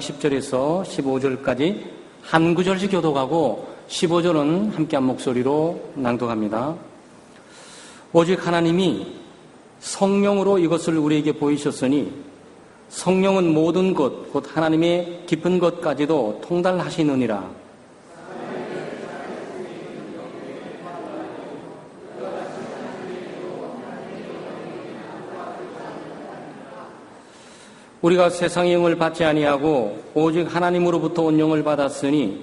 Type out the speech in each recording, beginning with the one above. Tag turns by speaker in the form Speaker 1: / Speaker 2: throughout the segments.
Speaker 1: 10절에서 15절까지 한 구절씩 교독하고 15절은 함께 한 목소리로 낭독합니다. 오직 하나님이 성령으로 이것을 우리에게 보이셨으니 성령은 모든 것, 곧 하나님의 깊은 것까지도 통달하시느니라. 우리가 세상의 영을 받지 아니하고 오직 하나님으로부터 온 영을 받았으니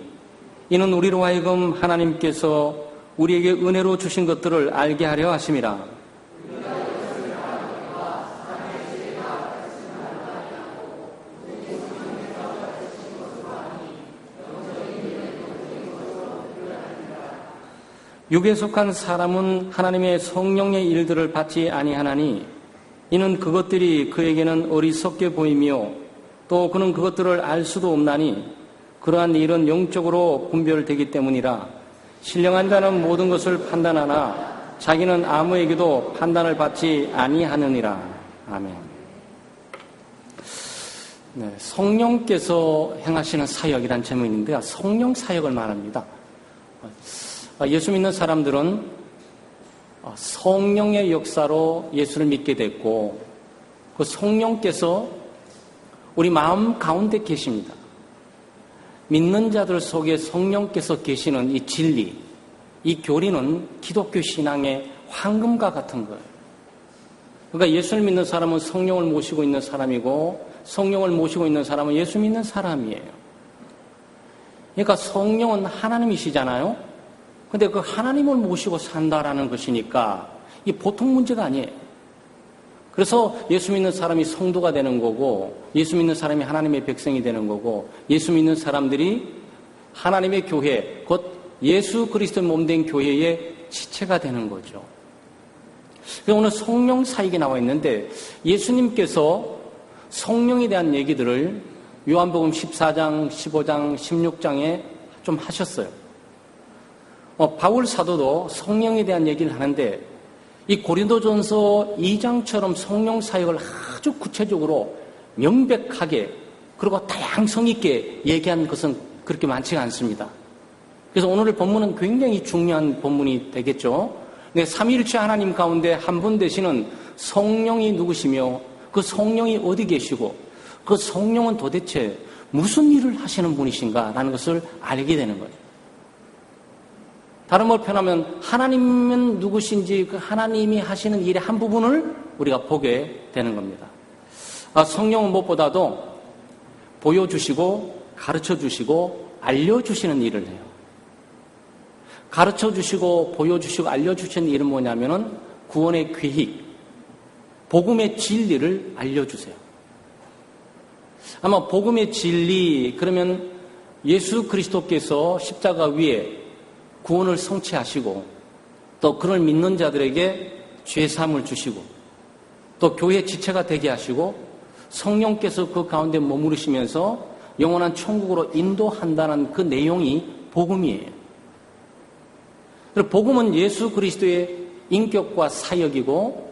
Speaker 1: 이는 우리로 하여금 하나님께서 우리에게 은혜로 주신 것들을 알게 하려 하심이라. 육에 속한 사람은 하나님의 성령의 일들을 받지 아니하나니 이는 그것들이 그에게는 어리석게 보이며 또 그는 그것들을 알 수도 없나니 그러한 일은 영적으로 분별되기 때문이라. 신령한 자는 모든 것을 판단하나 자기는 아무에게도 판단을 받지 아니하느니라. 아멘. 네, 성령께서 행하시는 사역이란 제목인데 성령 사역을 말합니다. 예수 믿는 사람들은 성령의 역사로 예수를 믿게 됐고 그 성령께서 우리 마음 가운데 계십니다. 믿는 자들 속에 성령께서 계시는 이 진리, 이 교리는 기독교 신앙의 황금과 같은 거예요. 그러니까 예수를 믿는 사람은 성령을 모시고 있는 사람이고 성령을 모시고 있는 사람은 예수 믿는 사람이에요. 그러니까 성령은 하나님이시잖아요. 근데 그 하나님을 모시고 산다라는 것이니까 이 보통 문제가 아니에요. 그래서 예수 믿는 사람이 성도가 되는 거고 예수 믿는 사람이 하나님의 백성이 되는 거고 예수 믿는 사람들이 하나님의 교회, 곧 예수 그리스도의 몸된 교회의 지체가 되는 거죠. 오늘 성령 사역이 나와 있는데 예수님께서 성령에 대한 얘기들을 요한복음 14장, 15장, 16장에 좀 하셨어요. 바울 사도도 성령에 대한 얘기를 하는데 이 고린도전서 2장처럼 성령 사역을 아주 구체적으로 명백하게 그리고 다양성 있게 얘기한 것은 그렇게 많지가 않습니다. 그래서 오늘의 본문은 굉장히 중요한 본문이 되겠죠. 네, 삼위일체 하나님 가운데 한 분 되시는 성령이 누구시며 그 성령이 어디 계시고 그 성령은 도대체 무슨 일을 하시는 분이신가라는 것을 알게 되는 거예요. 다른 말 표현하면 하나님은 누구신지 그 하나님이 하시는 일의 한 부분을 우리가 보게 되는 겁니다. 성령은 무엇보다도 보여주시고 가르쳐주시고 알려주시는 일을 해요. 가르쳐주시고 보여주시고 알려주시는 일은 뭐냐면은 구원의 계획, 복음의 진리를 알려주세요. 아마 복음의 진리 그러면 예수 그리스도께서 십자가 위에 구원을 성취하시고 또 그를 믿는 자들에게 죄사함을 주시고 또 교회 지체가 되게 하시고 성령께서 그 가운데 머무르시면서 영원한 천국으로 인도한다는 그 내용이 복음이에요. 그리고 복음은 예수 그리스도의 인격과 사역이고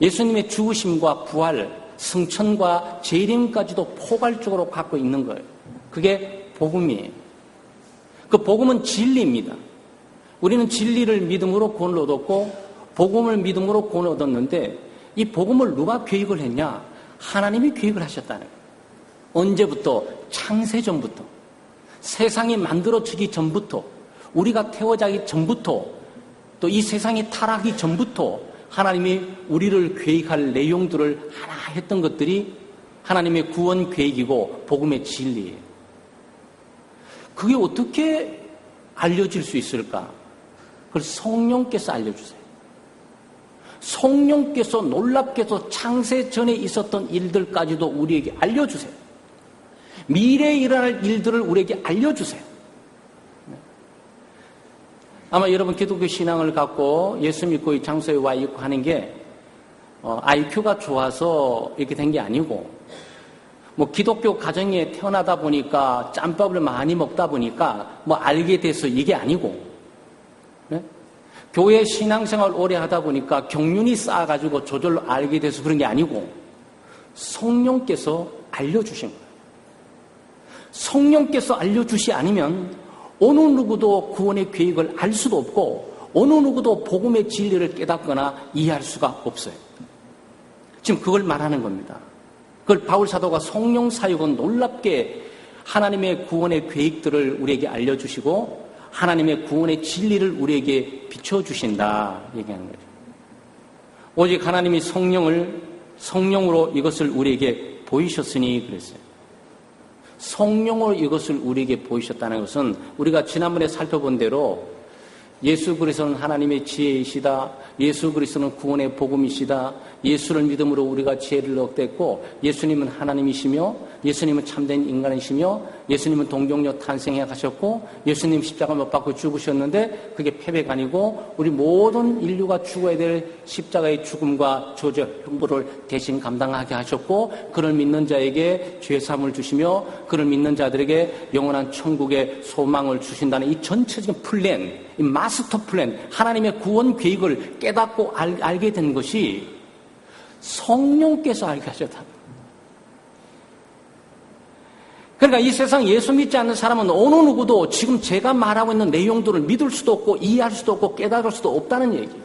Speaker 1: 예수님의 죽으심과 부활, 승천과 재림까지도 포괄적으로 갖고 있는 거예요. 그게 복음이에요. 그 복음은 진리입니다. 우리는 진리를 믿음으로 구원을 얻었고 복음을 믿음으로 구원을 얻었는데 이 복음을 누가 계획을 했냐? 하나님이 계획을 하셨다는 거예요. 언제부터? 창세전부터. 세상이 만들어지기 전부터 우리가 태어나기 전부터 또 이 세상이 타락하기 전부터 하나님이 우리를 계획할 내용들을 하나 했던 것들이 하나님의 구원 계획이고 복음의 진리예요. 그게 어떻게 알려질 수 있을까? 그걸 성령께서 알려주세요. 성령께서 놀랍게도 창세 전에 있었던 일들까지도 우리에게 알려주세요. 미래에 일어날 일들을 우리에게 알려주세요. 아마 여러분 기독교 신앙을 갖고 예수 믿고 이 장소에 와 있고 하는 게 IQ가 좋아서 이렇게 된 게 아니고 기독교 가정에 태어나다 보니까 짬밥을 많이 먹다 보니까 알게 돼서 이게 아니고 네? 교회 신앙생활 오래 하다 보니까 경륜이 쌓아가지고 저절로 알게 돼서 그런 게 아니고 성령께서 알려주신 거예요. 성령께서 알려주시 않으면 어느 누구도 구원의 계획을 알 수도 없고 어느 누구도 복음의 진리를 깨닫거나 이해할 수가 없어요. 지금 그걸 말하는 겁니다. 그걸 바울 사도가 성령 사역은 놀랍게 하나님의 구원의 계획들을 우리에게 알려주시고 하나님의 구원의 진리를 우리에게 비춰주신다 얘기하는 거죠. 오직 하나님이 성령으로 이것을 우리에게 보이셨으니 그랬어요. 성령으로 이것을 우리에게 보이셨다는 것은 우리가 지난번에 살펴본 대로 예수 그리스도는 하나님의 지혜이시다. 예수 그리스도는 구원의 복음이시다. 예수를 믿음으로 우리가 지혜를 얻겠고 예수님은 하나님이시며 예수님은 참된 인간이시며 예수님은 동정녀 탄생해 가셨고 예수님 십자가 못 박고 죽으셨는데 그게 패배가 아니고 우리 모든 인류가 죽어야 될 십자가의 죽음과 저주 형벌을 대신 감당하게 하셨고 그를 믿는 자에게 죄사함을 주시며 그를 믿는 자들에게 영원한 천국의 소망을 주신다는 이 전체적인 플랜, 이 마스터 플랜, 하나님의 구원 계획을 깨닫고 알게 된 것이 성령께서 알게 하셨다. 그러니까 이 세상 예수 믿지 않는 사람은 어느 누구도 지금 제가 말하고 있는 내용들을 믿을 수도 없고 이해할 수도 없고 깨달을 수도 없다는 얘기예요.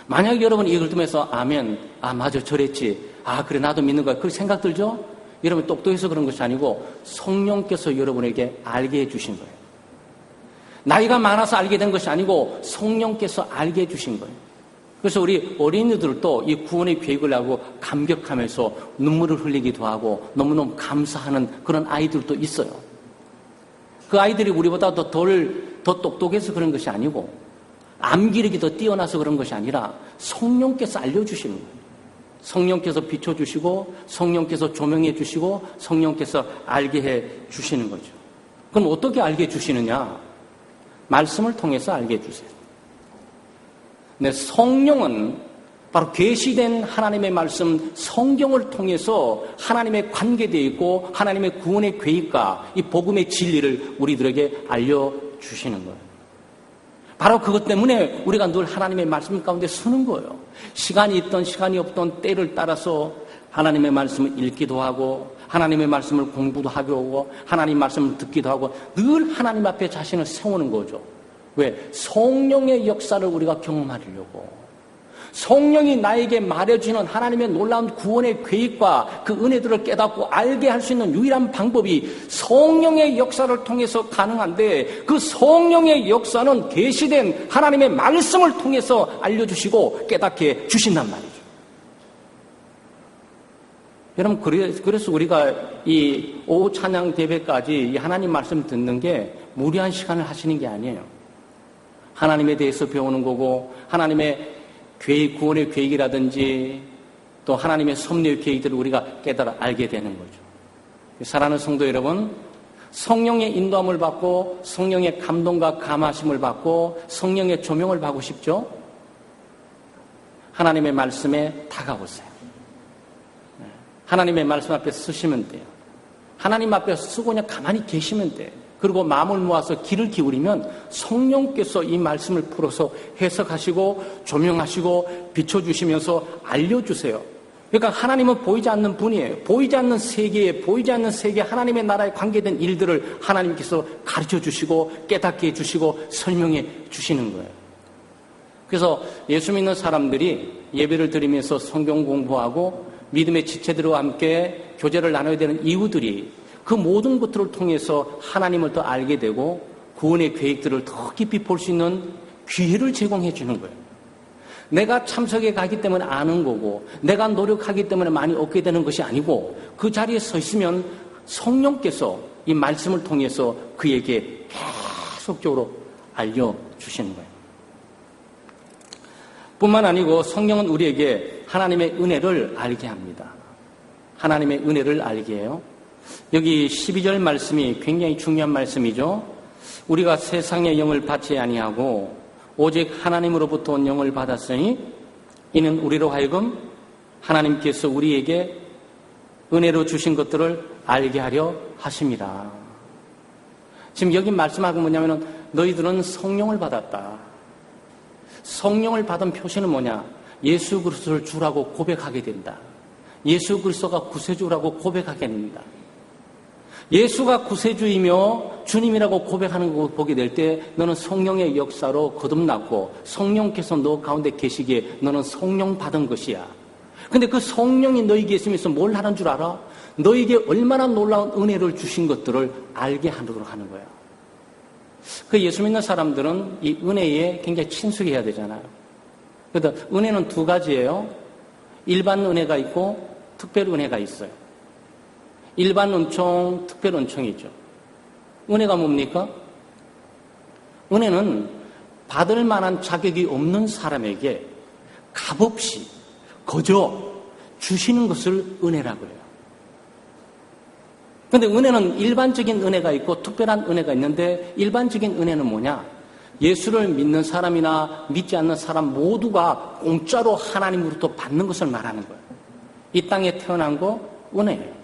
Speaker 1: 만약 여러분이 이걸 들으면서 아멘, 아 맞아 저랬지, 아 그래 나도 믿는 거야 그렇게 생각 들죠? 여러분 똑똑해서 그런 것이 아니고 성령께서 여러분에게 알게 해주신 거예요. 나이가 많아서 알게 된 것이 아니고 성령께서 알게 해주신 거예요. 그래서 우리 어린이들도 이 구원의 계획을 하고 감격하면서 눈물을 흘리기도 하고 너무너무 감사하는 그런 아이들도 있어요. 그 아이들이 우리보다 더 똑똑해서 그런 것이 아니고 암기력이 더 뛰어나서 그런 것이 아니라 성령께서 알려주시는 거예요. 성령께서 비춰주시고 성령께서 조명해 주시고 성령께서 알게 해 주시는 거죠. 그럼 어떻게 알게 해 주시느냐? 말씀을 통해서 알게 해 주세요. 네, 성령은 바로 계시된 하나님의 말씀 성경을 통해서 하나님의 관계되어 있고 하나님의 구원의 계획과 이 복음의 진리를 우리들에게 알려주시는 거예요. 바로 그것 때문에 우리가 늘 하나님의 말씀 가운데 서는 거예요. 시간이 있던 시간이 없던 때를 따라서 하나님의 말씀을 읽기도 하고 하나님의 말씀을 공부도 하고 하나님의 말씀을 듣기도 하고 늘 하나님 앞에 자신을 세우는 거죠. 왜? 성령의 역사를 우리가 경험하려고. 성령이 나에게 말해주는 하나님의 놀라운 구원의 계획과 그 은혜들을 깨닫고 알게 할 수 있는 유일한 방법이 성령의 역사를 통해서 가능한데 그 성령의 역사는 계시된 하나님의 말씀을 통해서 알려주시고 깨닫게 주신단 말이죠. 여러분 그래서 우리가 이 오후 찬양 대회까지 이 하나님 말씀 듣는 게 무리한 시간을 하시는 게 아니에요. 하나님에 대해서 배우는 거고 하나님의 계획, 구원의 계획이라든지 또 하나님의 섭리의 계획들을 우리가 깨달아 알게 되는 거죠. 사랑하는 성도 여러분, 성령의 인도함을 받고 성령의 감동과 감화심을 받고 성령의 조명을 받고 싶죠? 하나님의 말씀에 다가오세요. 하나님의 말씀 앞에 서시면 돼요. 하나님 앞에 서고 그냥 가만히 계시면 돼요. 그리고 마음을 모아서 귀를 기울이면 성령께서 이 말씀을 풀어서 해석하시고 조명하시고 비춰주시면서 알려주세요. 그러니까 하나님은 보이지 않는 분이에요. 보이지 않는 세계에 하나님의 나라에 관계된 일들을 하나님께서 가르쳐 주시고 깨닫게 해주시고 설명해 주시는 거예요. 그래서 예수 믿는 사람들이 예배를 드리면서 성경 공부하고 믿음의 지체들과 함께 교제를 나눠야 되는 이유들이 그 모든 것들을 통해서 하나님을 더 알게 되고 구원의 계획들을 더 깊이 볼 수 있는 기회를 제공해 주는 거예요. 내가 참석해 가기 때문에 아는 거고 내가 노력하기 때문에 많이 얻게 되는 것이 아니고 그 자리에 서 있으면 성령께서 이 말씀을 통해서 그에게 계속적으로 알려주시는 거예요. 뿐만 아니고 성령은 우리에게 하나님의 은혜를 알게 합니다. 하나님의 은혜를 알게 해요. 여기 12절 말씀이 굉장히 중요한 말씀이죠. 우리가 세상의 영을 받지 아니하고 오직 하나님으로부터 온 영을 받았으니 이는 우리로 하여금 하나님께서 우리에게 은혜로 주신 것들을 알게 하려 하심이라. 지금 여기 말씀하고 뭐냐면 너희들은 성령을 받았다. 성령을 받은 표시는 뭐냐? 예수 그리스도를 주라고 고백하게 된다. 예수 그리스도가 구세주라고 고백하게 됩니다. 예수가 구세주이며 주님이라고 고백하는 거 보게 될 때 너는 성령의 역사로 거듭났고 성령께서 너 가운데 계시기에 너는 성령 받은 것이야. 근데 그 성령이 너에게 있으면서 뭘 하는 줄 알아? 너에게 얼마나 놀라운 은혜를 주신 것들을 알게 하도록 하는 거야. 그 예수 믿는 사람들은 이 은혜에 굉장히 친숙해야 되잖아요. 그래서 은혜는 두 가지예요. 일반 은혜가 있고 특별 은혜가 있어요. 일반 은총, 특별 은총이죠. 은혜가 뭡니까? 은혜는 받을 만한 자격이 없는 사람에게 값없이 거저 주시는 것을 은혜라고 해요. 그런데 은혜는 일반적인 은혜가 있고 특별한 은혜가 있는데 일반적인 은혜는 뭐냐? 예수를 믿는 사람이나 믿지 않는 사람 모두가 공짜로 하나님으로부터 받는 것을 말하는 거예요. 이 땅에 태어난 거 은혜예요.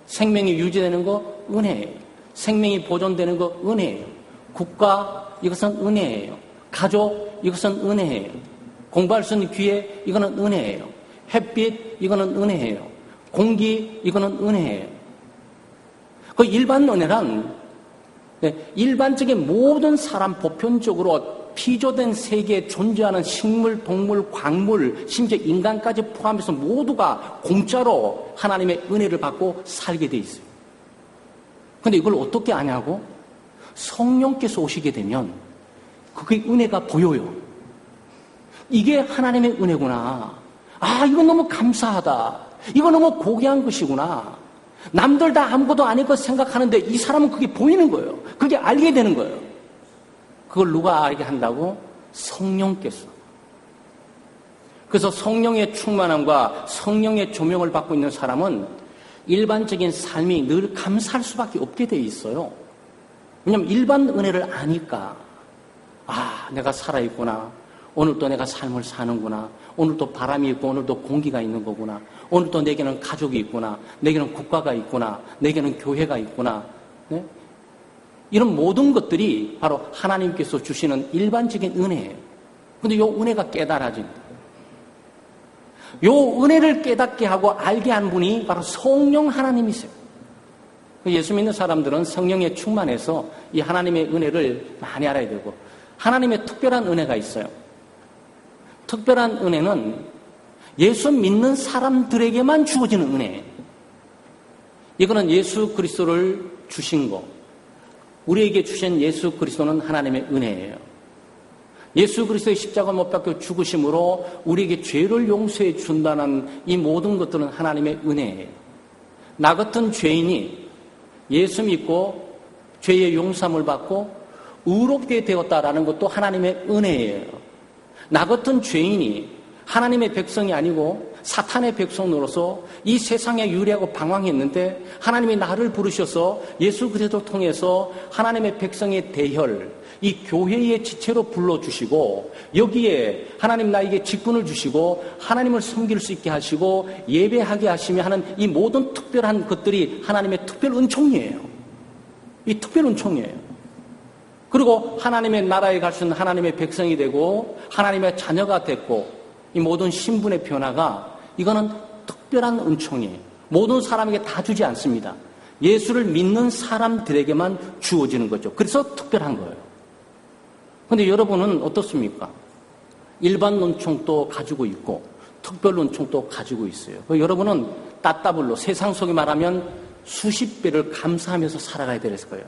Speaker 1: 생명이 유지되는 거 은혜예요. 생명이 보존되는 거 은혜예요. 국가 이것은 은혜예요. 가족 이것은 은혜예요. 공부할 수 있는 기회 이거는 은혜예요. 햇빛 이거는 은혜예요. 공기 이거는 은혜예요. 그 일반 은혜란 일반적인 모든 사람 보편적으로 피조된 세계에 존재하는 식물, 동물, 광물, 심지어 인간까지 포함해서 모두가 공짜로 하나님의 은혜를 받고 살게 돼 있어요. 그런데 이걸 어떻게 아냐고? 성령께서 오시게 되면 그게 은혜가 보여요. 이게 하나님의 은혜구나. 아, 이건 너무 감사하다. 이거 너무 고귀한 것이구나. 남들 다 아무것도 아닐 것 생각하는데 이 사람은 그게 보이는 거예요. 그게 알게 되는 거예요. 그걸 누가 알게 한다고? 성령께서. 그래서 성령의 충만함과 성령의 조명을 받고 있는 사람은 일반적인 삶이 늘 감사할 수밖에 없게 돼 있어요. 왜냐하면 일반 은혜를 아니까. 아, 내가 살아있구나. 오늘도 내가 삶을 사는구나. 오늘도 바람이 있고 오늘도 공기가 있는 거구나. 오늘도 내게는 가족이 있구나. 내게는 국가가 있구나. 내게는 교회가 있구나. 네? 이런 모든 것들이 바로 하나님께서 주시는 일반적인 은혜예요. 그런데 이 은혜가 깨달아진다. 이 은혜를 깨닫게 하고 알게 한 분이 바로 성령 하나님이세요. 예수 믿는 사람들은 성령에 충만해서 이 하나님의 은혜를 많이 알아야 되고 하나님의 특별한 은혜가 있어요. 특별한 은혜는 예수 믿는 사람들에게만 주어지는 은혜예요. 이거는 예수 그리스도를 주신 거. 우리에게 주신 예수 그리스도는 하나님의 은혜예요. 예수 그리스도의 십자가 못 박혀 죽으심으로 우리에게 죄를 용서해 준다는 이 모든 것들은 하나님의 은혜예요. 나 같은 죄인이 예수 믿고 죄의 용서함을 받고 의롭게 되었다라는 것도 하나님의 은혜예요. 나 같은 죄인이 하나님의 백성이 아니고 사탄의 백성으로서 이 세상에 유리하고 방황했는데 하나님이 나를 부르셔서 예수 그리스도를 통해서 하나님의 백성의 대혈, 이 교회의 지체로 불러주시고 여기에 하나님 나에게 직분을 주시고 하나님을 섬길 수 있게 하시고 예배하게 하시며 하는 이 모든 특별한 것들이 하나님의 특별 은총이에요. 이 특별 은총이에요. 그리고 하나님의 나라에 갈 수 있는 하나님의 백성이 되고 하나님의 자녀가 됐고 이 모든 신분의 변화가 이거는 특별한 은총이에요. 모든 사람에게 다 주지 않습니다. 예수를 믿는 사람들에게만 주어지는 거죠. 그래서 특별한 거예요. 그런데 여러분은 어떻습니까? 일반 은총도 가지고 있고 특별 은총도 가지고 있어요. 여러분은 따따블로 세상 속에 말하면 수십 배를 감사하면서 살아가야 될 거예요.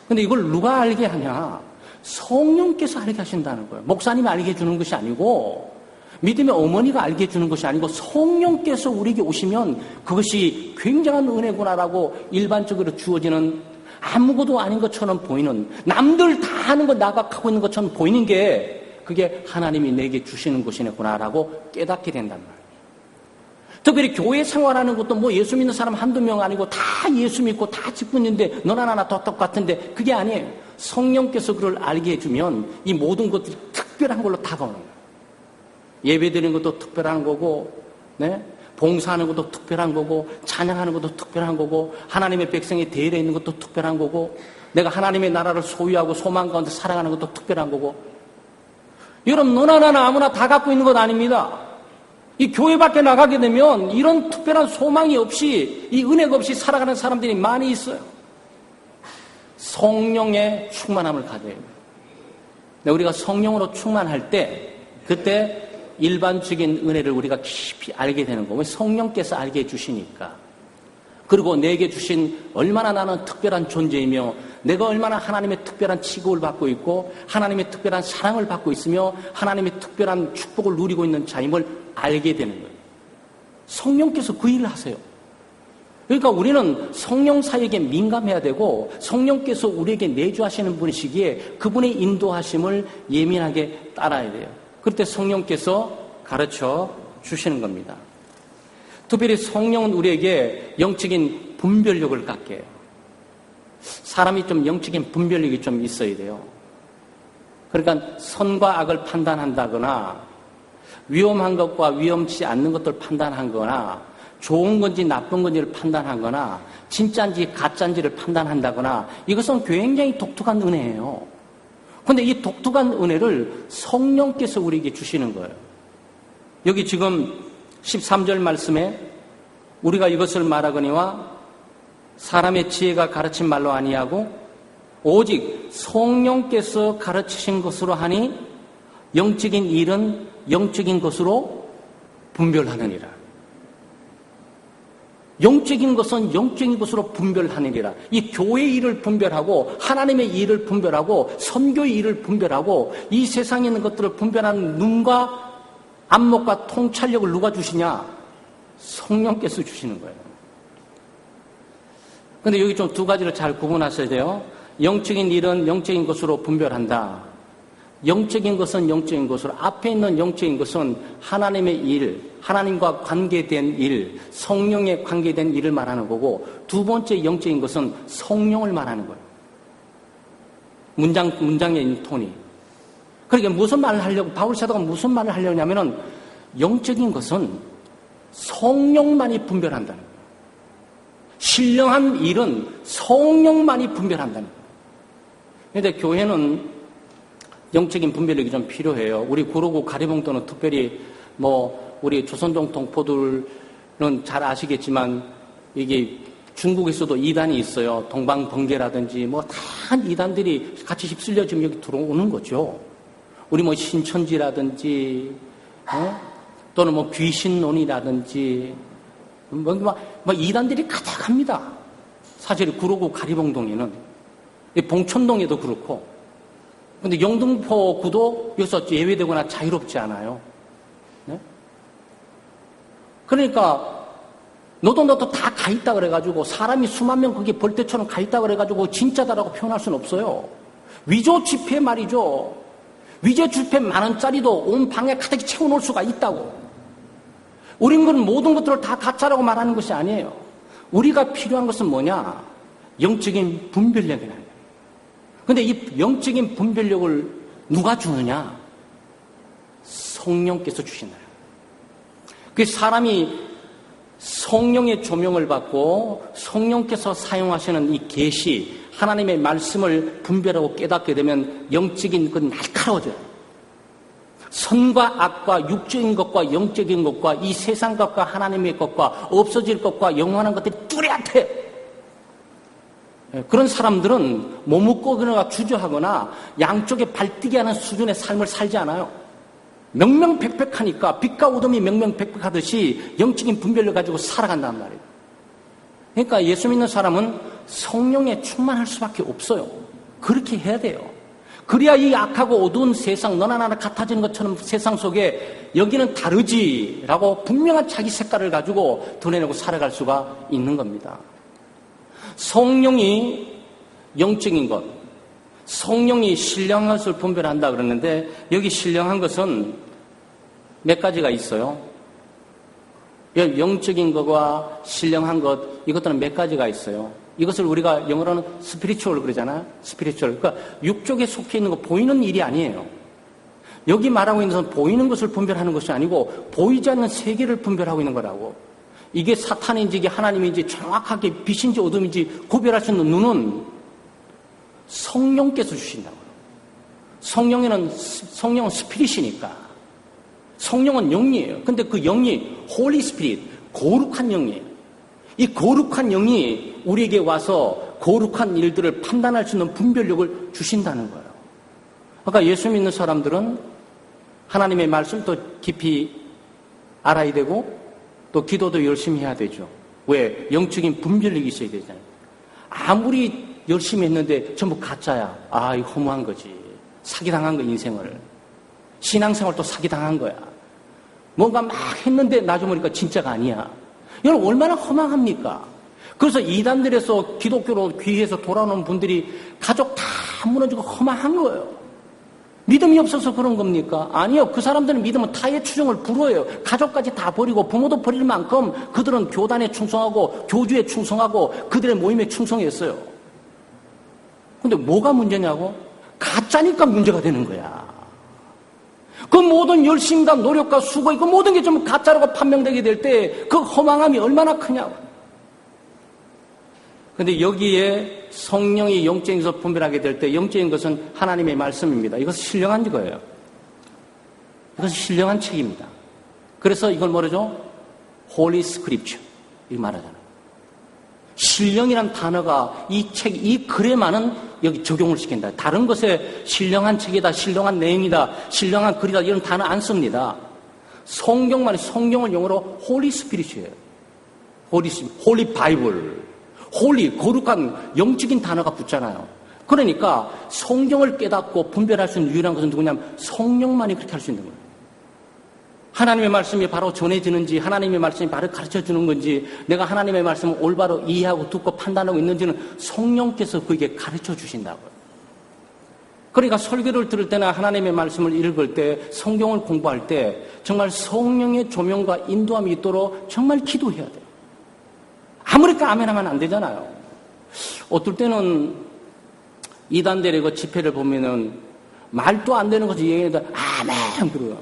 Speaker 1: 근데 이걸 누가 알게 하냐? 성령께서 알게 하신다는 거예요. 목사님이 알게 해주는 것이 아니고 믿음의 어머니가 알게 해주는 것이 아니고 성령께서 우리에게 오시면 그것이 굉장한 은혜구나라고 일반적으로 주어지는 아무것도 아닌 것처럼 보이는 남들 다 하는 거 나가 하고 있는 것처럼 보이는 게 그게 하나님이 내게 주시는 것이구나라고 깨닫게 된단 말이에요. 특별히 교회 생활하는 것도 뭐 예수 믿는 사람 한두 명 아니고 다 예수 믿고 다 직분인데 너나 나나 다 똑같은데 그게 아니에요. 성령께서 그걸 알게 해주면 이 모든 것들이 특별한 걸로 다가오는 거예요. 예배 드리는 것도 특별한 거고, 네? 봉사하는 것도 특별한 거고, 찬양하는 것도 특별한 거고, 하나님의 백성의 대열에 있는 것도 특별한 거고, 내가 하나님의 나라를 소유하고 소망 가운데 살아가는 것도 특별한 거고. 여러분, 너나 나나 아무나 다 갖고 있는 것 아닙니다. 이 교회 밖에 나가게 되면 이런 특별한 소망이 없이, 이 은혜가 없이 살아가는 사람들이 많이 있어요. 성령의 충만함을 가져야 해요. 우리가 성령으로 충만할 때, 그때 일반적인 은혜를 우리가 깊이 알게 되는 거예요. 성령께서 알게 해주시니까. 그리고 내게 주신 얼마나 나는 특별한 존재이며 내가 얼마나 하나님의 특별한 취급을 받고 있고 하나님의 특별한 사랑을 받고 있으며 하나님의 특별한 축복을 누리고 있는 자임을 알게 되는 거예요. 성령께서 그 일을 하세요. 그러니까 우리는 성령 사역에 민감해야 되고 성령께서 우리에게 내주하시는 분이시기에 그분의 인도하심을 예민하게 따라야 돼요. 그럴 때 성령께서 가르쳐 주시는 겁니다. 특별히 성령은 우리에게 영적인 분별력을 갖게 해요. 사람이 좀 영적인 분별력이 좀 있어야 돼요. 그러니까 선과 악을 판단한다거나 위험한 것과 위험치 않는 것들을 판단하거나 좋은 건지 나쁜 건지를 판단하거나 진짜인지 가짜인지를 판단한다거나 이것은 굉장히 독특한 은혜예요. 그런데 이 독특한 은혜를 성령께서 우리에게 주시는 거예요. 여기 지금 13절 말씀에 우리가 이것을 말하거니와 사람의 지혜가 가르친 말로 아니하고 오직 성령께서 가르치신 것으로 하니 영적인 일은 영적인 것으로 분별하느니라. 영적인 것은 영적인 것으로 분별하느니라. 이 교회의 일을 분별하고 하나님의 일을 분별하고 선교의 일을 분별하고 이 세상에 있는 것들을 분별하는 눈과 안목과 통찰력을 누가 주시냐? 성령께서 주시는 거예요. 그런데 여기 좀 두 가지를 잘 구분하셔야 돼요. 영적인 일은 영적인 것으로 분별한다. 영적인 것은 영적인 것으로, 앞에 있는 영적인 것은 하나님의 일, 하나님과 관계된 일, 성령에 관계된 일을 말하는 거고, 두 번째 영적인 것은 성령을 말하는 거예요. 문장에 있는 톤이. 그러니까 무슨 말을 하려고, 바울 사도가 무슨 말을 하려고 하냐면은 영적인 것은 성령만이 분별한다는 거예요. 신령한 일은 성령만이 분별한다는 거예요. 그런데 교회는 영적인 분별력이 좀 필요해요. 우리 구로구 가리봉도는 특별히 우리 조선동 동포들은 잘 아시겠지만 이게 중국에서도 이단이 있어요. 동방번개라든지 다한 이단들이 같이 휩쓸려 지금 여기 들어오는 거죠. 우리 신천지라든지 또는 귀신론이라든지 이단들이 가득합니다. 사실 구로구 가리봉동에는 봉천동에도 그렇고, 근데 영등포구도 여기서 예외되거나 자유롭지 않아요. 네? 그러니까 너도 다 가있다 그래가지고 사람이 수만 명 거기 벌떼처럼 가있다 그래가지고 진짜다라고 표현할 수는 없어요. 위조 지폐 말이죠. 위조 지폐 10,000원짜리도 온 방에 가득 채워놓을 수가 있다고. 우린 그런 모든 것들을 다 가짜라고 말하는 것이 아니에요. 우리가 필요한 것은 뭐냐? 영적인 분별력이라는 거예요. 그런데 이 영적인 분별력을 누가 주느냐? 성령께서 주시나요? 그 사람이 성령의 조명을 받고 성령께서 사용하시는 이 계시, 하나님의 말씀을 분별하고 깨닫게 되면 영적인 건 날카로워져요. 선과 악과 육적인 것과 영적인 것과 이 세상 것과 하나님의 것과 없어질 것과 영원한 것들이 뚜렷해. 그런 사람들은 머뭇거리거나 주저하거나 양쪽에 발뛰게 하는 수준의 삶을 살지 않아요. 명명백백하니까 빛과 어둠이 명명백백하듯이 영적인 분별을 가지고 살아간단 말이에요. 그러니까 예수 믿는 사람은 성령에 충만할 수밖에 없어요. 그렇게 해야 돼요. 그래야 이 악하고 어두운 세상, 너나 나나 같아지는 것처럼 세상 속에 여기는 다르지라고 분명한 자기 색깔을 가지고 드러내고 살아갈 수가 있는 겁니다. 성령이 영적인 것, 성령이 신령한 것을 분별한다 그러는데 여기 신령한 것은 몇 가지가 있어요. 영적인 것과 신령한 것, 이것들은 몇 가지가 있어요. 이것을 우리가 영어로는 스피리추얼 그러잖아요. 스피리추얼. 그러니까 육쪽에 속해 있는 거 보이는 일이 아니에요. 여기 말하고 있는 것은 보이는 것을 분별하는 것이 아니고 보이지 않는 세계를 분별하고 있는 거라고. 이게 사탄인지 이게 하나님인지 정확하게 빛인지 어둠인지 구별할 수 있는 눈은 성령께서 주신다고요. 성령은 스피릿이니까. 성령은 영이에요. 근데 그 영이 홀리 스피릿, 거룩한 영이에요. 이 거룩한 영이 우리에게 와서 거룩한 일들을 판단할 수 있는 분별력을 주신다는 거예요. 그러니까 예수 믿는 사람들은 하나님의 말씀도 깊이 알아야 되고 또 기도도 열심히 해야 되죠. 왜? 영적인 분별력이 있어야 되잖아요. 아무리 열심히 했는데 전부 가짜야. 아, 이거 허무한 거지. 사기당한 거, 인생을. 신앙생활도 사기당한 거야. 뭔가 막 했는데 나중에 보니까 진짜가 아니야. 여러분, 얼마나 허망합니까? 그래서 이단들에서 기독교로 귀해서 돌아오는 분들이 가족 다 무너지고 허망한 거예요. 믿음이 없어서 그런 겁니까? 아니요. 그 사람들은 믿음은 타의 추종을 불허해요. 가족까지 다 버리고 부모도 버릴 만큼 그들은 교단에 충성하고 교주에 충성하고 그들의 모임에 충성했어요. 근데 뭐가 문제냐고? 가짜니까 문제가 되는 거야. 그 모든 열심과 노력과 수고, 그 모든 게 좀 가짜라고 판명되게 될 때 그 허망함이 얼마나 크냐고. 근데 여기에 성령이 영적인 것을 분별하게 될 때 영적인 것은 하나님의 말씀입니다. 이것은 신령한 거예요. 이것은 신령한 책입니다. 그래서 이걸 뭐라죠? Holy Scripture 이렇게 말하잖아요. 신령이란 단어가 이 책, 이 글에만은 여기 적용을 시킨다. 다른 것에 신령한 책이다, 신령한 내용이다, 신령한 글이다 이런 단어 안 씁니다. 성경만이 성경을 영어로 Holy Spirit이에요. Holy Bible. 홀리, 거룩한 영적인 단어가 붙잖아요. 그러니까 성경을 깨닫고 분별할 수 있는 유일한 것은 누구냐면 성령만이 그렇게 할 수 있는 거예요. 하나님의 말씀이 바로 전해지는지, 하나님의 말씀이 바로 가르쳐주는 건지, 내가 하나님의 말씀을 올바로 이해하고 듣고 판단하고 있는지는 성령께서 그에게 가르쳐 주신다고요. 그러니까 설교를 들을 때나 하나님의 말씀을 읽을 때, 성경을 공부할 때 정말 성령의 조명과 인도함이 있도록 정말 기도해야 돼요. 아무렇게나 아멘 하면 안 되잖아요. 어떨 때는 이단들의 그 집회를 보면은 말도 안 되는 것을 얘기하는데 아멘 그래요.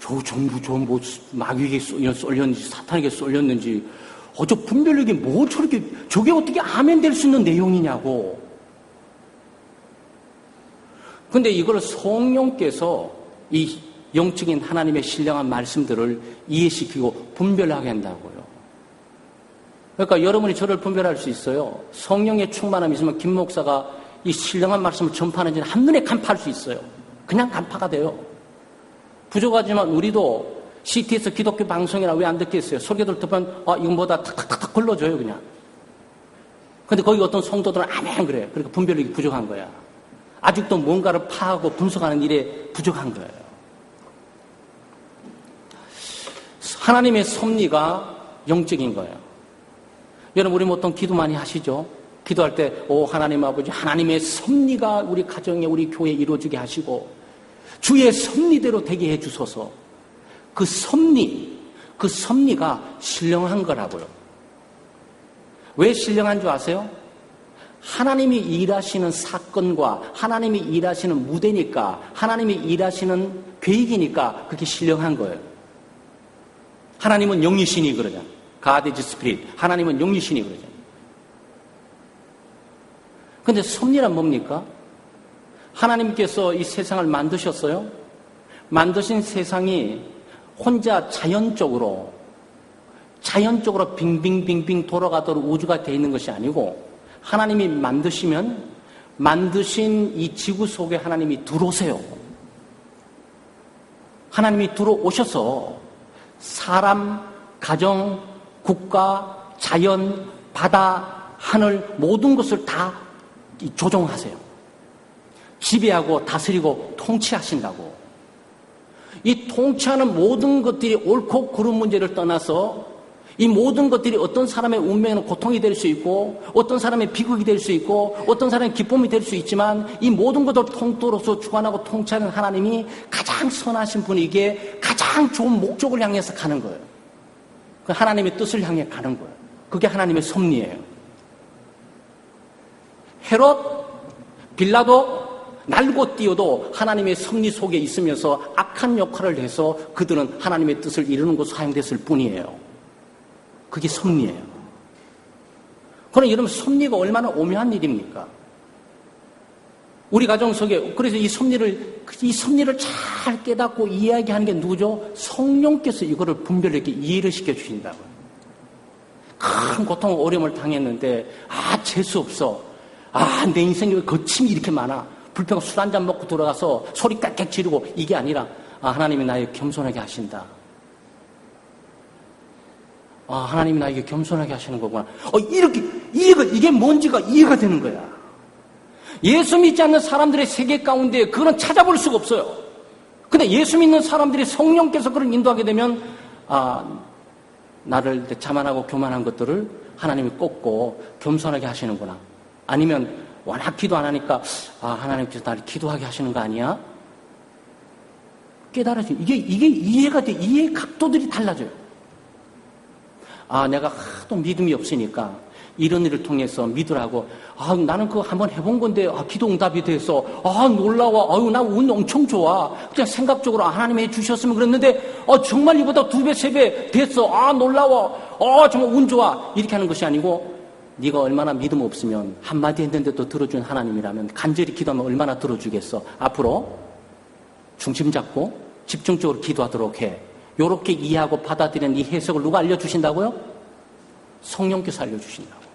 Speaker 1: 저 전부 뭐 마귀에게 쏠렸는지 사탄에게 쏠렸는지 저 분별력이 뭐 저렇게 저게 어떻게 아멘 될 수 있는 내용이냐고. 근데 이걸 성령께서 이 영적인 하나님의 신령한 말씀들을 이해시키고 분별하게 한다고요. 그러니까 여러분이 저를 분별할 수 있어요. 성령의 충만함이 있으면 김 목사가 이 신령한 말씀을 전파하는지는 한눈에 간파할 수 있어요. 그냥 간파가 돼요. 부족하지만 우리도 CT에서 기독교 방송이나 왜 안 듣겠어요? 설교들 듣면 이건 뭐다 탁탁탁탁 걸러줘요 그냥. 근데 거기 어떤 성도들은 아멘 그래요. 그러니까 분별력이 부족한 거야. 아직도 뭔가를 파악하고 분석하는 일에 부족한 거예요. 하나님의 섭리가 영적인 거예요. 여러분, 우리 어떤 기도 많이 하시죠? 기도할 때, 하나님 아버지, 하나님의 섭리가 우리 가정에, 우리 교회에 이루어지게 하시고, 주의 섭리대로 되게 해 주소서. 그 섭리가 신령한 거라고요. 왜 신령한 줄 아세요? 하나님이 일하시는 사건과 하나님이 일하시는 무대니까, 하나님이 일하시는 계획이니까 그렇게 신령한 거예요. 하나님은 영이시니 그러잖아요. God is Spirit. 하나님은 영이시니 그러잖아요. 근데 섭리란 뭡니까? 하나님께서 이 세상을 만드셨어요. 만드신 세상이 혼자 자연적으로 빙빙빙빙 돌아가도록 우주가 되어 있는 것이 아니고 하나님이 만드시면 만드신 이 지구 속에 하나님이 들어오세요. 하나님이 들어오셔서 사람, 가정, 국가, 자연, 바다, 하늘 모든 것을 다 조종하세요. 지배하고 다스리고 통치하신다고. 이 통치하는 모든 것들이 옳고 그른 문제를 떠나서 이 모든 것들이 어떤 사람의 운명에는 고통이 될 수 있고 어떤 사람의 비극이 될 수 있고 어떤 사람의 기쁨이 될 수 있지만 이 모든 것을 통틀어서 주관하고 통치하는 하나님이 가장 선하신 분에게 가장 좋은 목적을 향해서 가는 거예요. 그 하나님의 뜻을 향해 가는 거예요. 그게 하나님의 섭리예요. 헤롯, 빌라도 날고 뛰어도 하나님의 섭리 속에 있으면서 악한 역할을 해서 그들은 하나님의 뜻을 이루는 곳으로 사용됐을 뿐이에요. 그게 섭리예요. 그럼 여러분 섭리가 얼마나 오묘한 일입니까? 우리 가정 속에, 그래서 이 섭리를 잘 깨닫고 이야기하는 게 누구죠? 성령께서 이거를 분별하게 이해를 시켜주신다고. 큰 고통, 어려움을 당했는데, 재수 없어. 내 인생에 왜 거침이 이렇게 많아. 불평 술 한잔 먹고 돌아가서 소리 깍깍 지르고, 이게 아니라, 하나님이 나에게 겸손하게 하신다. 하나님이 나에게 겸손하게 하시는 거구나. 이게 뭔지가 이해가 되는 거야. 예수 믿지 않는 사람들의 세계 가운데 그거는 찾아볼 수가 없어요. 근데 예수 믿는 사람들이 성령께서 그걸 인도하게 되면, 나를 자만하고 교만한 것들을 하나님이 꺾고 겸손하게 하시는구나. 아니면 워낙 기도 안 하니까, 하나님께서 나를 기도하게 하시는 거 아니야? 깨달아져. 이게 이해가 돼. 이해의 각도들이 달라져요. 내가 하도 믿음이 없으니까 이런 일을 통해서 믿으라고. 나는 그거 한번 해본 건데, 기도 응답이 돼서, 놀라워. 나 운 엄청 좋아. 그냥 생각적으로 하나님이 해주셨으면 그랬는데, 정말 이보다 2배, 3배 됐어. 놀라워. 정말 운 좋아. 이렇게 하는 것이 아니고, 네가 얼마나 믿음 없으면 한마디 했는데도 들어준 하나님이라면 간절히 기도하면 얼마나 들어주겠어. 앞으로 중심 잡고 집중적으로 기도하도록 해. 요렇게 이해하고 받아들이는 이 해석을 누가 알려주신다고요? 성령께서 알려주신다고.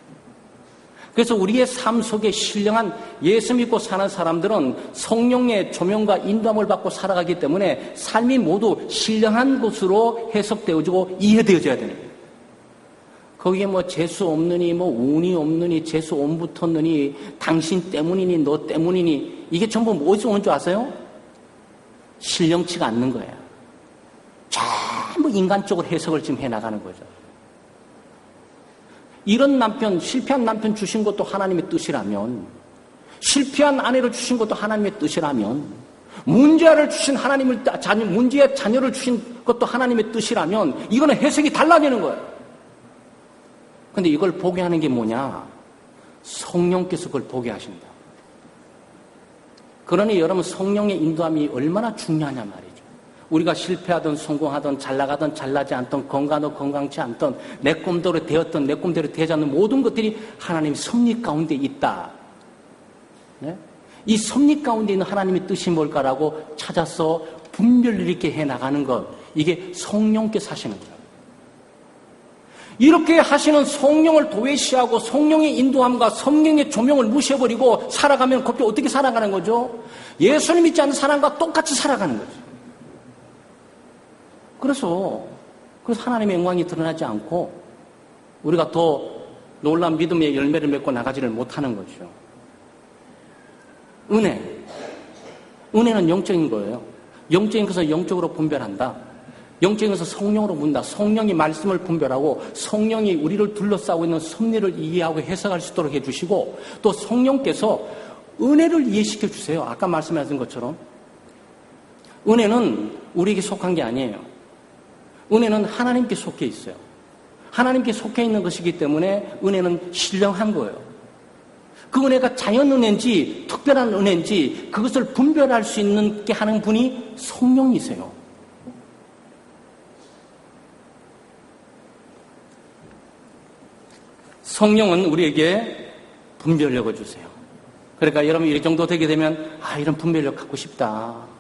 Speaker 1: 그래서 우리의 삶 속에 신령한 예수 믿고 사는 사람들은 성령의 조명과 인도함을 받고 살아가기 때문에 삶이 모두 신령한 것으로 해석되어지고 이해되어져야 되는 거예요. 거기에 재수 없느니, 운이 없느니, 재수 온 붙었느니, 당신 때문이니, 너 때문이니, 이게 전부 어디서 오는 줄 아세요? 신령치가 않는 거예요. 전부 인간적으로 해석을 지금 해나가는 거죠. 이런 남편, 실패한 남편 주신 것도 하나님의 뜻이라면, 실패한 아내를 주신 것도 하나님의 뜻이라면, 문제의 자녀를 주신 것도 하나님의 뜻이라면, 이거는 해석이 달라지는 거예요. 근데 이걸 보게 하는 게 뭐냐? 성령께서 그걸 보게 하신다. 그러니 여러분, 성령의 인도함이 얼마나 중요하냐 말이에요. 우리가 실패하든 성공하든 잘나가든 잘나지 않든 건강하든 건강치 않든 내 꿈대로 되었든 내 꿈대로 되지 않는 모든 것들이 하나님의 섭리 가운데 있다. 네? 이 섭리 가운데 있는 하나님의 뜻이 뭘까라고 찾아서 분별을 이렇게 해나가는 것, 이게 성령께서 하시는 거예요. 이렇게 하시는 성령을 도외시하고 성령의 인도함과 성령의 조명을 무시해버리고 살아가면 그렇게 어떻게 살아가는 거죠? 예수를 믿지 않는 사람과 똑같이 살아가는 거죠. 그래서 하나님의 영광이 드러나지 않고 우리가 더 놀라운 믿음의 열매를 맺고 나가지를 못하는 거죠. 은혜는 영적인 거예요. 영적인 것은 영적으로 분별한다. 영적인 것은 성령으로 문다. 성령이 말씀을 분별하고 성령이 우리를 둘러싸고 있는 섭리를 이해하고 해석할 수 있도록 해주시고 또 성령께서 은혜를 이해시켜 주세요. 아까 말씀하신 것처럼 은혜는 우리에게 속한 게 아니에요. 은혜는 하나님께 속해 있어요. 하나님께 속해 있는 것이기 때문에 은혜는 신령한 거예요. 그 은혜가 자연 은혜인지 특별한 은혜인지 그것을 분별할 수 있게 하는 분이 성령이세요. 성령은 우리에게 분별력을 주세요. 그러니까 여러분 이 정도 되게 되면 이런 분별력 갖고 싶다.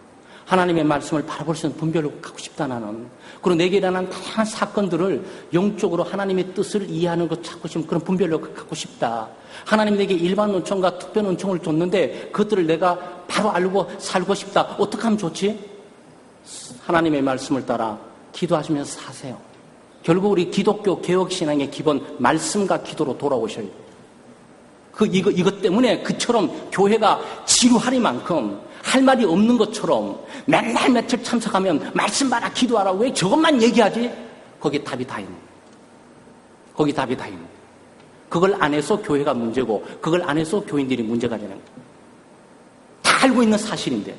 Speaker 1: 하나님의 말씀을 바라볼 수 있는 분별력을 갖고 싶다 나는. 그리고 내게 일어난 다양한 사건들을 영적으로 하나님의 뜻을 이해하는 것 찾고 싶은 그런 분별력을 갖고 싶다. 하나님 내게 일반 은총과 특별 은총을 줬는데 그것들을 내가 바로 알고 살고 싶다. 어떻게 하면 좋지? 하나님의 말씀을 따라 기도하시면서 사세요. 결국 우리 기독교 개혁신앙의 기본 말씀과 기도로 돌아오셔야 돼요. 이것 때문에 그처럼 교회가 지루하리만큼 할 말이 없는 것처럼 맨날 며칠 참석하면 말씀 봐라 기도하라 왜 저것만 얘기하지? 거기에 답이 다 있는 거예요. 거기 답이 다 있는 거예요. 그걸 안 해서 교회가 문제고 그걸 안 해서 교인들이 문제가 되는 거예요. 다 알고 있는 사실인데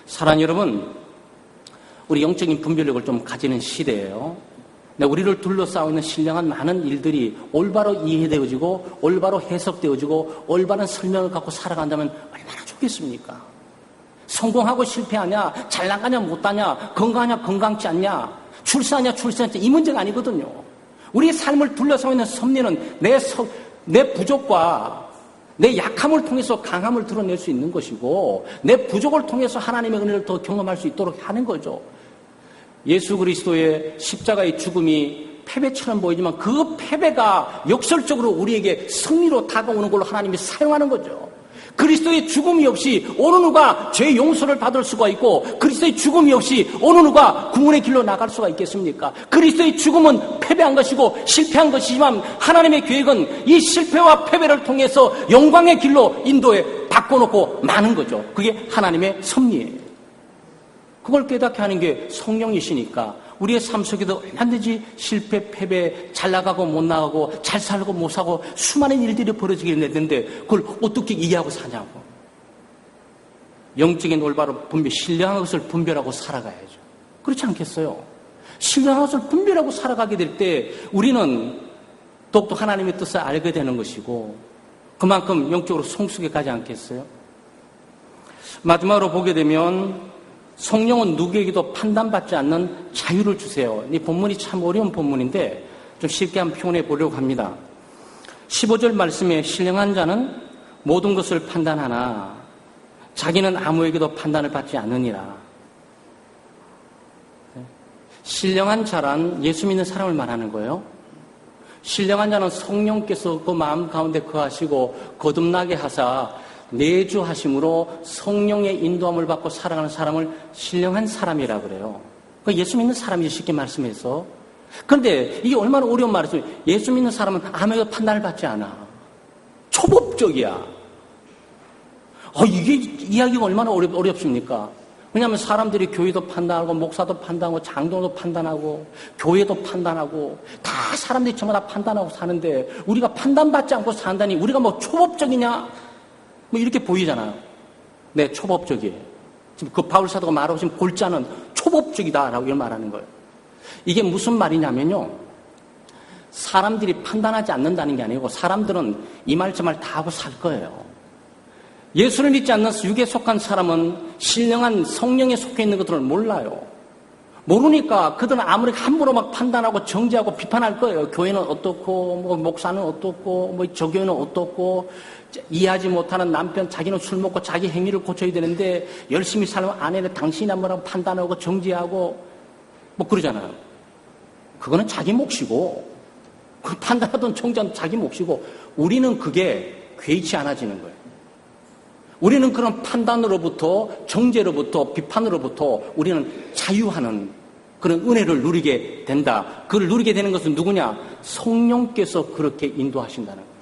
Speaker 1: 사랑하는 여러분 우리 영적인 분별력을 좀 가지는 시대예요. 우리를 둘러싸고 있는 신령한 많은 일들이 올바로 이해되어지고 올바로 해석되어지고 올바른 설명을 갖고 살아간다면 얼마나 좋겠습니까? 성공하고 실패하냐, 잘 나가냐 못하냐, 건강하냐 건강치 않냐, 출세하냐 출세하냐 이 문제가 아니거든요. 우리의 삶을 둘러싸고 있는 섭리는 내 부족과 내 약함을 통해서 강함을 드러낼 수 있는 것이고 내 부족을 통해서 하나님의 은혜를 더 경험할 수 있도록 하는 거죠. 예수 그리스도의 십자가의 죽음이 패배처럼 보이지만 그 패배가 역설적으로 우리에게 승리로 다가오는 걸로 하나님이 사용하는 거죠. 그리스도의 죽음이 없이 어느 누가 죄 용서를 받을 수가 있고 그리스도의 죽음이 없이 어느 누가 구원의 길로 나갈 수가 있겠습니까? 그리스도의 죽음은 패배한 것이고 실패한 것이지만 하나님의 계획은 이 실패와 패배를 통해서 영광의 길로 인도에 바꿔놓고 마는 거죠. 그게 하나님의 섭리예요. 그걸 깨닫게 하는 게 성령이시니까 우리의 삶 속에도 얼마든지 실패, 패배, 잘 나가고 못 나가고 잘 살고 못 살고 수많은 일들이 벌어지게 되는데 그걸 어떻게 이해하고 사냐고. 영적인 올바로 분별, 신령한 것을 분별하고 살아가야죠. 그렇지 않겠어요? 신령한 것을 분별하고 살아가게 될 때 우리는 더욱더 하나님의 뜻을 알게 되는 것이고 그만큼 영적으로 성숙해 가지 않겠어요? 마지막으로 보게 되면 성령은 누구에게도 판단받지 않는 자유를 주세요. 이 본문이 참 어려운 본문인데 좀 쉽게 한번 표현해 보려고 합니다. 15절 말씀에 신령한 자는 모든 것을 판단하나 자기는 아무에게도 판단을 받지 않으니라. 신령한 자란 예수 믿는 사람을 말하는 거예요. 신령한 자는 성령께서 그 마음 가운데 거하시고 거듭나게 하사 내주하심으로 성령의 인도함을 받고 살아가는 사람을 신령한 사람이라 그래요. 예수 믿는 사람이 쉽게 말씀해서. 그런데 이게 얼마나 어려운 말이죠. 예수 믿는 사람은 아무에게도 판단을 받지 않아. 초법적이야. 이게 이야기가 얼마나 어렵습니까? 왜냐하면 사람들이 교회도 판단하고 목사도 판단하고 장로도 판단하고 교회도 판단하고 다 사람들이 전부 다 판단하고 사는데 우리가 판단받지 않고 산다니 우리가 뭐 초법적이냐? 뭐 이렇게 보이잖아요. 네, 초법적이에요. 지금 그 바울 사도가 말하고 지금 골자는 초법적이다라고 이런 말하는 거예요. 이게 무슨 말이냐면요. 사람들이 판단하지 않는다는 게 아니고 사람들은 이 말 저 말 다 하고 살 거예요. 예수를 믿지 않는 육에 속한 사람은 신령한 성령에 속해 있는 것들을 몰라요. 모르니까 그들은 아무리 함부로 막 판단하고 정죄하고 비판할 거예요. 교회는 어떻고, 뭐 목사는 어떻고, 뭐 저 교회는 어떻고, 이해하지 못하는 남편, 자기는 술 먹고 자기 행위를 고쳐야 되는데 열심히 살면 아내는 당신이 뭐라고 판단하고 정죄하고 뭐 그러잖아요. 그거는 자기 몫이고, 그 판단하던 정죄는 자기 몫이고, 우리는 그게 괴치 않아지는 거예요. 우리는 그런 판단으로부터 정죄로부터 비판으로부터 우리는 자유하는 그런 은혜를 누리게 된다. 그걸 누리게 되는 것은 누구냐? 성령께서 그렇게 인도하신다는 거예요.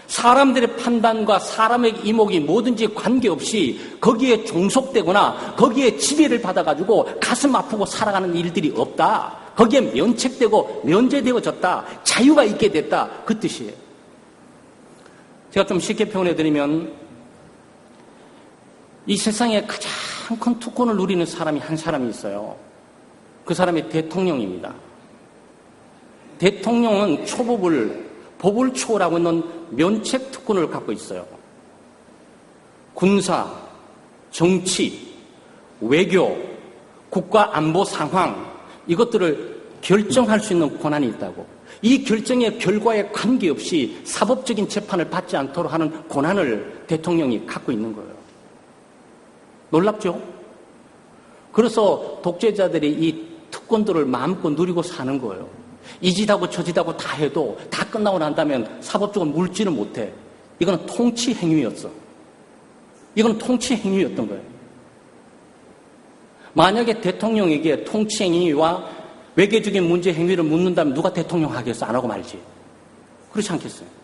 Speaker 1: 사람들의 판단과 사람의 이목이 뭐든지 관계없이 거기에 종속되거나 거기에 지배를 받아가지고 가슴 아프고 살아가는 일들이 없다. 거기에 면책되고 면제되어졌다. 자유가 있게 됐다. 그 뜻이에요. 제가 좀 쉽게 표현해드리면 이 세상에 가장 큰 특권을 누리는 사람이 한 사람이 있어요. 그 사람이 대통령입니다. 대통령은 법을 초월하고 있는 면책 특권을 갖고 있어요. 군사, 정치, 외교, 국가 안보 상황 이것들을 결정할 수 있는 권한이 있다고. 이 결정의 결과에 관계없이 사법적인 재판을 받지 않도록 하는 권한을 대통령이 갖고 있는 거예요. 놀랍죠? 그래서 독재자들이 이 특권들을 마음껏 누리고 사는 거예요. 이 짓하고 저 짓하고 다 해도 다 끝나고 난다면 사법적으로 물지를 못해. 이거는 통치 행위였어. 이거는 통치 행위였던 거예요. 만약에 대통령에게 통치 행위와 외교적인 문제 행위를 묻는다면 누가 대통령 하겠어? 안 하고 말지. 그렇지 않겠어요?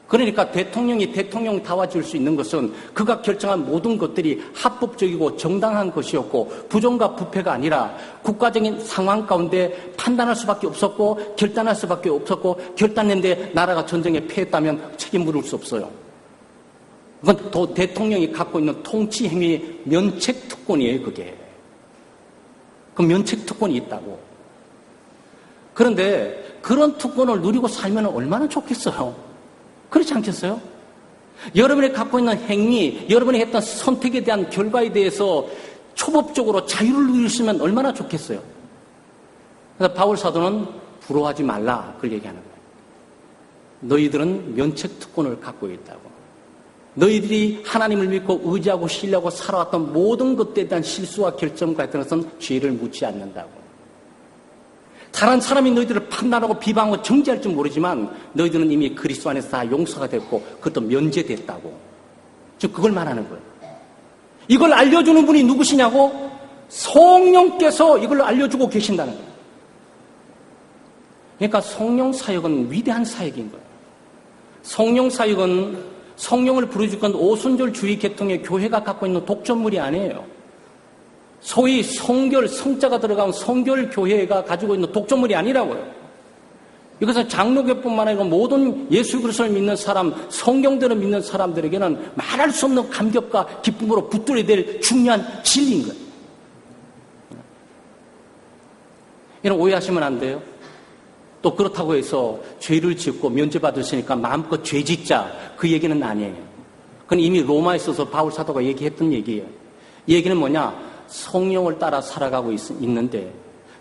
Speaker 1: 그러니까 대통령이 대통령다워질 수 있는 것은 그가 결정한 모든 것들이 합법적이고 정당한 것이었고 부정과 부패가 아니라 국가적인 상황 가운데 판단할 수밖에 없었고 결단할 수밖에 없었고 결단했는데 나라가 전쟁에 패했다면 책임 물을 수 없어요. 그건 또 대통령이 갖고 있는 통치 행위의 면책 특권이에요. 그게. 그 면책 특권이 있다고. 그런데 그런 특권을 누리고 살면 얼마나 좋겠어요. 그렇지 않겠어요? 여러분이 갖고 있는 행위, 여러분이 했던 선택에 대한 결과에 대해서 초법적으로 자유를 누리시면 얼마나 좋겠어요. 그래서 바울 사도는 부러워하지 말라 그걸 얘기하는 거예요. 너희들은 면책특권을 갖고 있다고. 너희들이 하나님을 믿고 의지하고 신뢰하고 살아왔던 모든 것들에 대한 실수와 결정과 같은 것은 죄를 묻지 않는다고. 다른 사람이 너희들을 판단하고 비방하고 정죄할지 모르지만 너희들은 이미 그리스도 안에서 다 용서가 됐고 그것도 면제됐다고. 즉 그걸 말하는 거예요. 이걸 알려주는 분이 누구시냐고? 성령께서 이걸 알려주고 계신다는 거예요. 그러니까 성령 사역은 위대한 사역인 거예요. 성령 사역은 성령을 부르짖건 오순절주의 계통의 교회가 갖고 있는 독점물이 아니에요. 소위 성결, 성자가 들어간 성결 교회가 가지고 있는 독점물이 아니라고요. 이것은 장로교뿐만 아니라 모든 예수 그리스도를 믿는 사람, 성경대로 믿는 사람들에게는 말할 수 없는 감격과 기쁨으로 붙들어야 될 중요한 진리인 거예요. 이런 오해하시면 안 돼요. 또 그렇다고 해서 죄를 짓고 면제받으시니까 마음껏 죄 짓자, 그 얘기는 아니에요. 그건 이미 로마에 있어서 바울 사도가 얘기했던 얘기예요. 이 얘기는 뭐냐? 성령을 따라 살아가고 있는데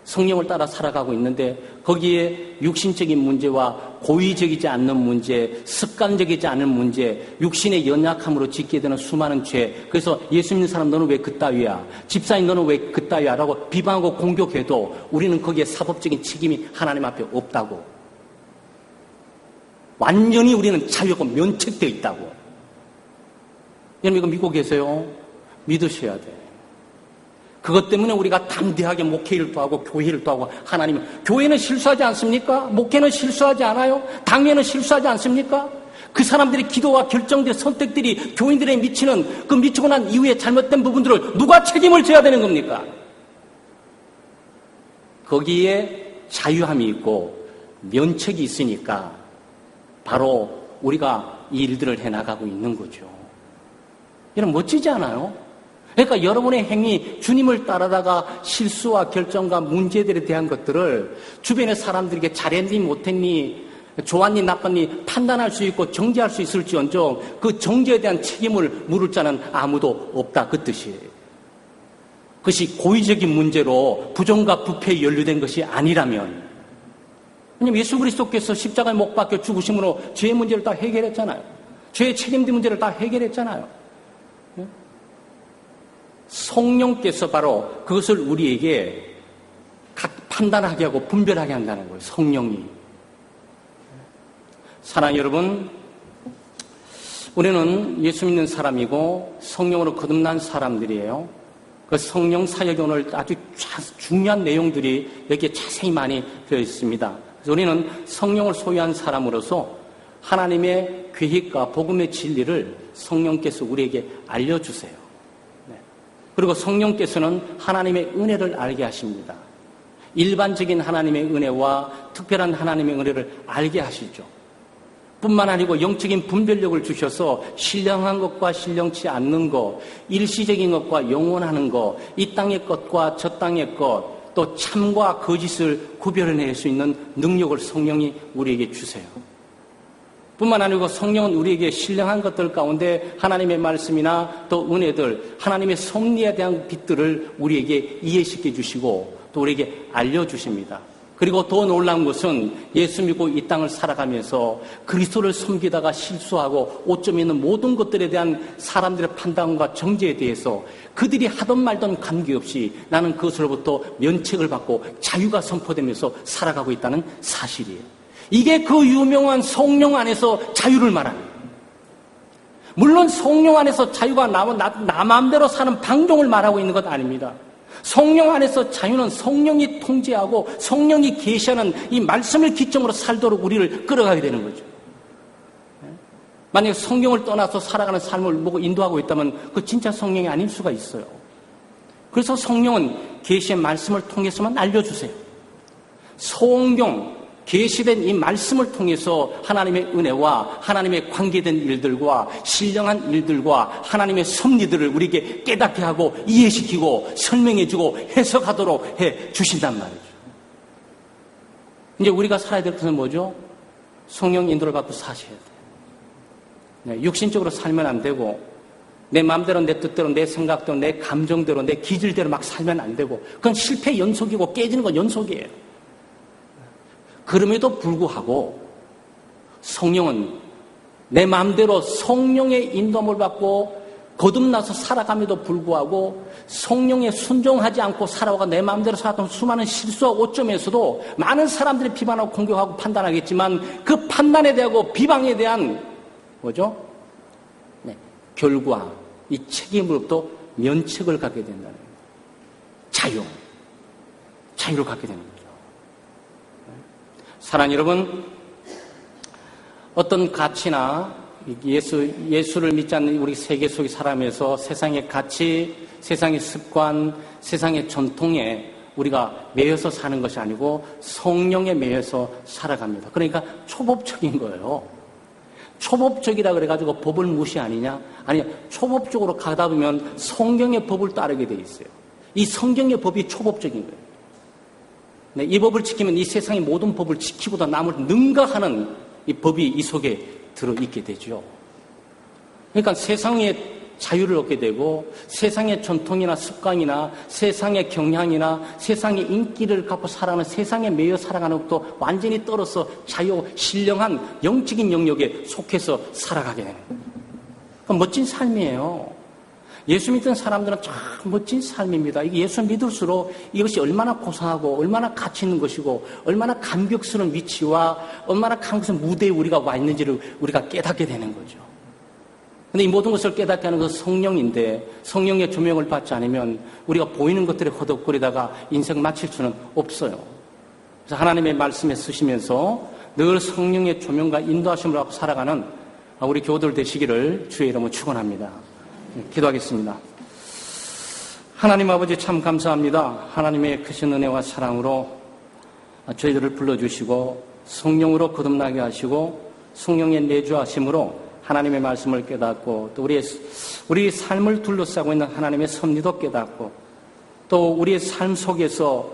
Speaker 1: 성령을 따라 살아가고 있는데 거기에 육신적인 문제와 고의적이지 않는 문제, 습관적이지 않은 문제, 육신의 연약함으로 짓게 되는 수많은 죄. 그래서 예수 믿는 사람 너는 왜 그따위야? 집사님 너는 왜 그따위야? 라고 비방하고 공격해도 우리는 거기에 사법적인 책임이 하나님 앞에 없다고. 완전히 우리는 자유하고 면책되어 있다고. 여러분 이거 믿고 계세요? 믿으셔야 돼요. 그것 때문에 우리가 담대하게 목회일을 또 하고 교회를 또 하고 하나님은 교회는 실수하지 않습니까? 목회는 실수하지 않아요? 당회는 실수하지 않습니까? 그 사람들의 기도와 결정된 선택들이 교인들에 미치는 그 미치고 난 이후에 잘못된 부분들을 누가 책임을 져야 되는 겁니까? 거기에 자유함이 있고 면책이 있으니까 바로 우리가 이 일들을 해나가고 있는 거죠. 이런 멋지지 않아요? 그러니까 여러분의 행위, 주님을 따르다가 실수와 결정과 문제들에 대한 것들을 주변의 사람들에게 잘했니 못했니, 좋았니 나빴니 판단할 수 있고 정죄할 수 있을지언정 그 정죄에 대한 책임을 물을 자는 아무도 없다, 그 뜻이에요. 그것이 고의적인 문제로 부정과 부패에 연루된 것이 아니라면, 왜냐하면 예수 그리스도께서 십자가에 못 박혀 죽으심으로 죄의 문제를 다 해결했잖아요. 죄의 책임된 문제를 다 해결했잖아요. 성령께서 바로 그것을 우리에게 각 판단하게 하고 분별하게 한다는 거예요. 성령이. 사랑하는 여러분, 우리는 예수 믿는 사람이고 성령으로 거듭난 사람들이에요. 그 성령 사역에 오늘 아주 중요한 내용들이 여기에 자세히 많이 되어 있습니다. 그래서 우리는 성령을 소유한 사람으로서 하나님의 계획과 복음의 진리를 성령께서 우리에게 알려주세요. 그리고 성령께서는 하나님의 은혜를 알게 하십니다. 일반적인 하나님의 은혜와 특별한 하나님의 은혜를 알게 하시죠. 뿐만 아니고 영적인 분별력을 주셔서 신령한 것과 신령치 않는 것, 일시적인 것과 영원하는 것, 이 땅의 것과 저 땅의 것, 또 참과 거짓을 구별해낼 수 있는 능력을 성령이 우리에게 주세요. 뿐만 아니고 성령은 우리에게 신령한 것들 가운데 하나님의 말씀이나 또 은혜들, 하나님의 섭리에 대한 빛들을 우리에게 이해시켜 주시고 또 우리에게 알려주십니다. 그리고 더 놀라운 것은 예수 믿고 이 땅을 살아가면서 그리스도를 섬기다가 실수하고 오점이 있는 모든 것들에 대한 사람들의 판단과 정죄에 대해서 그들이 하던 말던 관계없이 나는 그것으로부터 면책을 받고 자유가 선포되면서 살아가고 있다는 사실이에요. 이게 그 유명한 성령 안에서 자유를 말하는 거예요. 물론 성령 안에서 자유가 나 마음대로 사는 방종을 말하고 있는 것 아닙니다. 성령 안에서 자유는 성령이 통제하고 성령이 계시하는 이 말씀을 기점으로 살도록 우리를 끌어가게 되는 거죠. 만약에 성경을 떠나서 살아가는 삶을 보고 인도하고 있다면 그 진짜 성령이 아닐 수가 있어요. 그래서 성령은 계시의 말씀을 통해서만 알려주세요. 성경, 계시된 이 말씀을 통해서 하나님의 은혜와 하나님의 관계된 일들과 신령한 일들과 하나님의 섭리들을 우리에게 깨닫게 하고 이해시키고 설명해주고 해석하도록 해 주신단 말이죠. 이제 우리가 살아야 될 것은 뭐죠? 성령 인도를 받고 사셔야 돼요. 네, 육신적으로 살면 안 되고 내 마음대로 내 뜻대로 내 생각대로 내 감정대로 내 기질대로 막 살면 안 되고 그건 실패 연속이고 깨지는 건 연속이에요. 그럼에도 불구하고 성령은 내 마음대로 성령의 인도함을 받고 거듭나서 살아감에도 불구하고 성령에 순종하지 않고 살아가 내 마음대로 살았던 수많은 실수와 오점에서도 많은 사람들이 비판하고 공격하고 판단하겠지만 그 판단에 대하고 비방에 대한 뭐죠? 네, 결과, 이 책임으로부터 면책을 갖게 된다는 거예요. 자유를 갖게 되는 거죠. 사랑하는 여러분, 어떤 가치나 예수를 믿지 않는 우리 세계 속에 살아가면서 세상의 가치, 세상의 습관, 세상의 전통에 우리가 매여서 사는 것이 아니고 성령에 매여서 살아갑니다. 그러니까 초법적인 거예요. 초법적이라 그래가지고 법을 무시 아니냐? 아니, 초법적으로 가다 보면 성경의 법을 따르게 돼 있어요. 이 성경의 법이 초법적인 거예요. 네, 이 법을 지키면 이 세상의 모든 법을 지키고도 남을 능가하는 이 법이 이 속에 들어있게 되죠. 그러니까 세상의 자유를 얻게 되고 세상의 전통이나 습관이나 세상의 경향이나 세상의 인기를 갖고 살아가는 세상에 매여 살아가는 것도 완전히 떨어서 신령한 영적인 영역에 속해서 살아가게 되는 거예요. 멋진 삶이에요. 예수 믿는 사람들은 참 멋진 삶입니다. 이게 예수 믿을수록 이것이 얼마나 고상하고 얼마나 가치 있는 것이고 얼마나 감격스러운 위치와 얼마나 강력한 무대에 우리가 와 있는지를 우리가 깨닫게 되는 거죠. 근데 이 모든 것을 깨닫게 하는 것은 성령인데 성령의 조명을 받지 않으면 우리가 보이는 것들에 허덕거리다가 인생 마칠 수는 없어요. 그래서 하나님의 말씀에 쓰시면서 늘 성령의 조명과 인도하심을 갖고 살아가는 우리 교우들 되시기를 주의 이름으로 축원합니다. 기도하겠습니다. 하나님 아버지 참 감사합니다. 하나님의 크신 은혜와 사랑으로 저희들을 불러주시고 성령으로 거듭나게 하시고 성령의 내주하심으로 하나님의 말씀을 깨닫고 또 우리 삶을 둘러싸고 있는 하나님의 섭리도 깨닫고 또 우리의 삶 속에서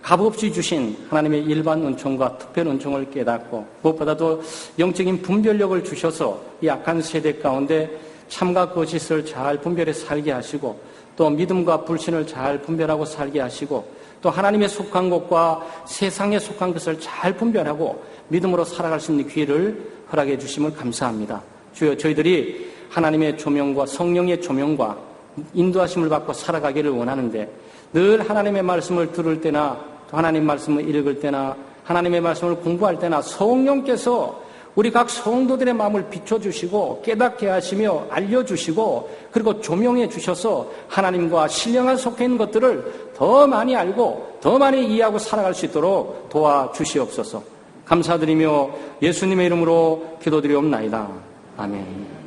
Speaker 1: 값없이 주신 하나님의 일반 은총과 특별 은총을 깨닫고 무엇보다도 영적인 분별력을 주셔서 이 악한 세대 가운데 참과 거짓을 잘 분별해 살게 하시고 또 믿음과 불신을 잘 분별하고 살게 하시고 또 하나님의 속한 것과 세상에 속한 것을 잘 분별하고 믿음으로 살아갈 수 있는 기회를 허락해 주심을 감사합니다. 주여 저희들이 하나님의 조명과 성령의 조명과 인도하심을 받고 살아가기를 원하는데 늘 하나님의 말씀을 들을 때나 또 하나님의 말씀을 읽을 때나 하나님의 말씀을 공부할 때나 성령께서 우리 각 성도들의 마음을 비춰주시고 깨닫게 하시며 알려주시고 그리고 조명해 주셔서 하나님과 신령한 속해 있는 것들을 더 많이 알고 더 많이 이해하고 살아갈 수 있도록 도와주시옵소서. 감사드리며 예수님의 이름으로 기도드리옵나이다. 아멘.